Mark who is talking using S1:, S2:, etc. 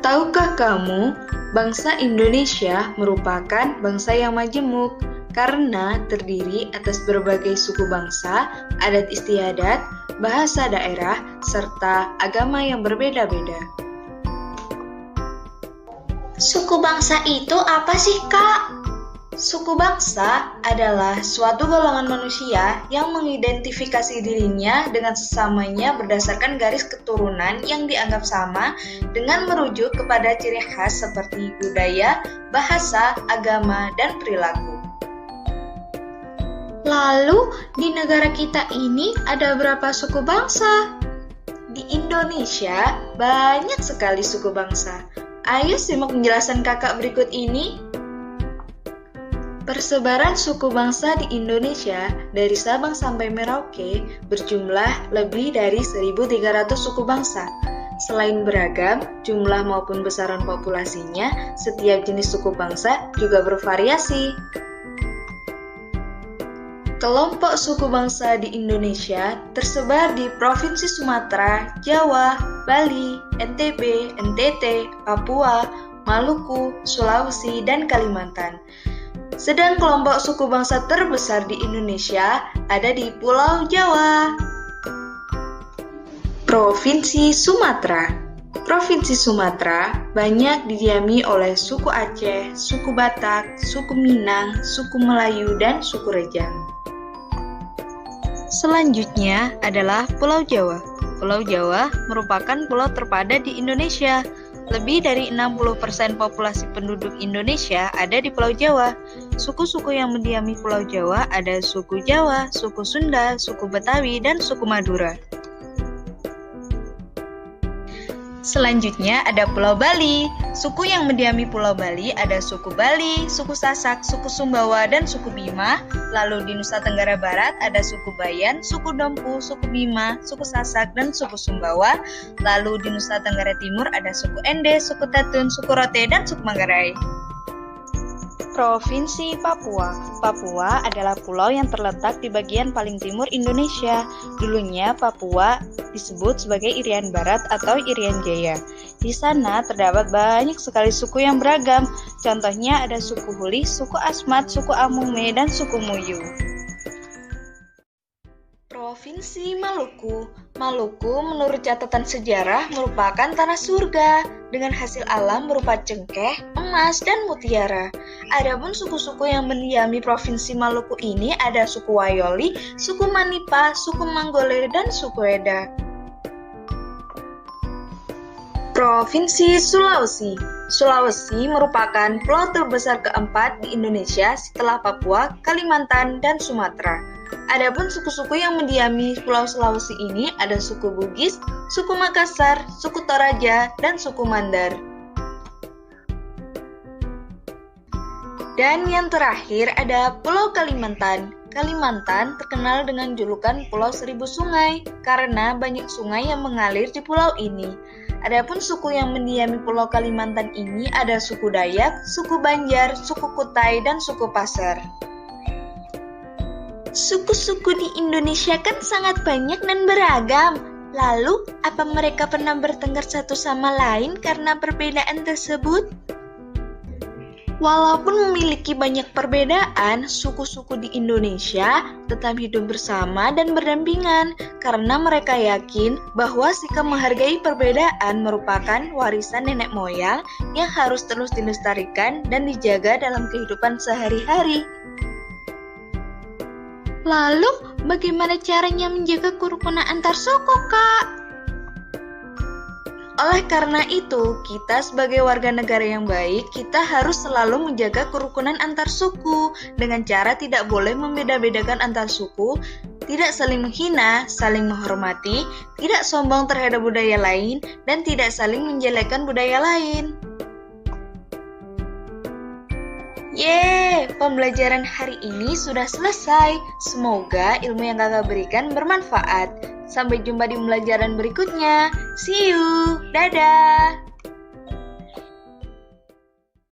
S1: Tahukah kamu, bangsa Indonesia merupakan bangsa yang majemuk karena terdiri atas berbagai suku bangsa, adat istiadat, bahasa daerah, serta agama yang berbeda-beda.
S2: Suku bangsa itu apa sih, Kak?
S1: Suku bangsa adalah suatu golongan manusia yang mengidentifikasi dirinya dengan sesamanya berdasarkan garis keturunan yang dianggap sama dengan merujuk kepada ciri khas seperti budaya, bahasa, agama, dan perilaku.
S2: Lalu, di negara kita ini ada berapa suku bangsa?
S1: Di Indonesia, banyak sekali suku bangsa. Ayo simak penjelasan kakak berikut ini. Persebaran suku bangsa di Indonesia dari Sabang sampai Merauke berjumlah lebih dari 1.300 suku bangsa. Selain beragam, jumlah maupun besaran populasinya, setiap jenis suku bangsa juga bervariasi. Kelompok suku bangsa di Indonesia tersebar di Provinsi Sumatera, Jawa, Bali, NTB, NTT, Papua, Maluku, Sulawesi, dan Kalimantan. Sedang kelompok suku bangsa terbesar di Indonesia ada di Pulau Jawa. Provinsi Sumatera. Provinsi Sumatera banyak didiami oleh suku Aceh, suku Batak, suku Minang, suku Melayu, dan suku Rejang. Selanjutnya adalah Pulau Jawa. Pulau Jawa merupakan pulau terpadat di Indonesia. Lebih dari 60% populasi penduduk Indonesia ada di Pulau Jawa. Suku-suku yang mendiami Pulau Jawa ada suku Jawa, suku Sunda, suku Betawi, dan suku Madura. Selanjutnya ada Pulau Bali. Suku yang mendiami Pulau Bali ada suku Bali, suku Sasak, suku Sumbawa, dan suku Bima. Lalu di Nusa Tenggara Barat ada suku Bayan, suku Dompu, suku Bima, suku Sasak, dan suku Sumbawa. Lalu di Nusa Tenggara Timur ada suku Ende, suku Tatun, suku Rote, dan suku Manggarai. Provinsi Papua. Papua adalah pulau yang terletak di bagian paling timur Indonesia. Dulunya Papua disebut sebagai Irian Barat atau Irian Jaya. Di sana terdapat banyak sekali suku yang beragam. Contohnya ada suku Huli, suku Asmat, suku Amume, dan suku Muyu. Provinsi Maluku. Maluku menurut catatan sejarah merupakan tanah surga dengan hasil alam berupa cengkeh, emas, dan mutiara. Adapun suku-suku yang mendiami Provinsi Maluku ini ada suku Wayoli, suku Manipa, suku Manggole, dan suku Eda. Provinsi Sulawesi. Sulawesi merupakan pulau terbesar keempat di Indonesia setelah Papua, Kalimantan, dan Sumatera. Adapun suku-suku yang mendiami Pulau Sulawesi ini ada suku Bugis, suku Makassar, suku Toraja, dan suku Mandar. Dan yang terakhir ada Pulau Kalimantan. Kalimantan terkenal dengan julukan Pulau Seribu Sungai karena banyak sungai yang mengalir di pulau ini. Adapun suku yang mendiami Pulau Kalimantan ini ada suku Dayak, suku Banjar, suku Kutai, dan suku Pasar.
S2: Suku-suku di Indonesia kan sangat banyak dan beragam. Lalu, apa mereka pernah bertengkar satu sama lain karena perbedaan tersebut?
S1: Walaupun memiliki banyak perbedaan, suku-suku di Indonesia tetap hidup bersama dan berdampingan karena mereka yakin bahwa sikap menghargai perbedaan merupakan warisan nenek moyang yang harus terus dilestarikan dan dijaga dalam kehidupan sehari-hari.
S2: Lalu, bagaimana caranya menjaga kerukunan antar suku, Kak?
S1: Oleh karena itu, kita sebagai warga negara yang baik, kita harus selalu menjaga kerukunan antar suku dengan cara tidak boleh membeda-bedakan antar suku, tidak saling menghina, saling menghormati, tidak sombong terhadap budaya lain, dan tidak saling menjelekkan budaya lain. Yeay, pembelajaran hari ini sudah selesai. Semoga ilmu yang kakak berikan bermanfaat. Sampai jumpa di pembelajaran berikutnya. See you, dadah!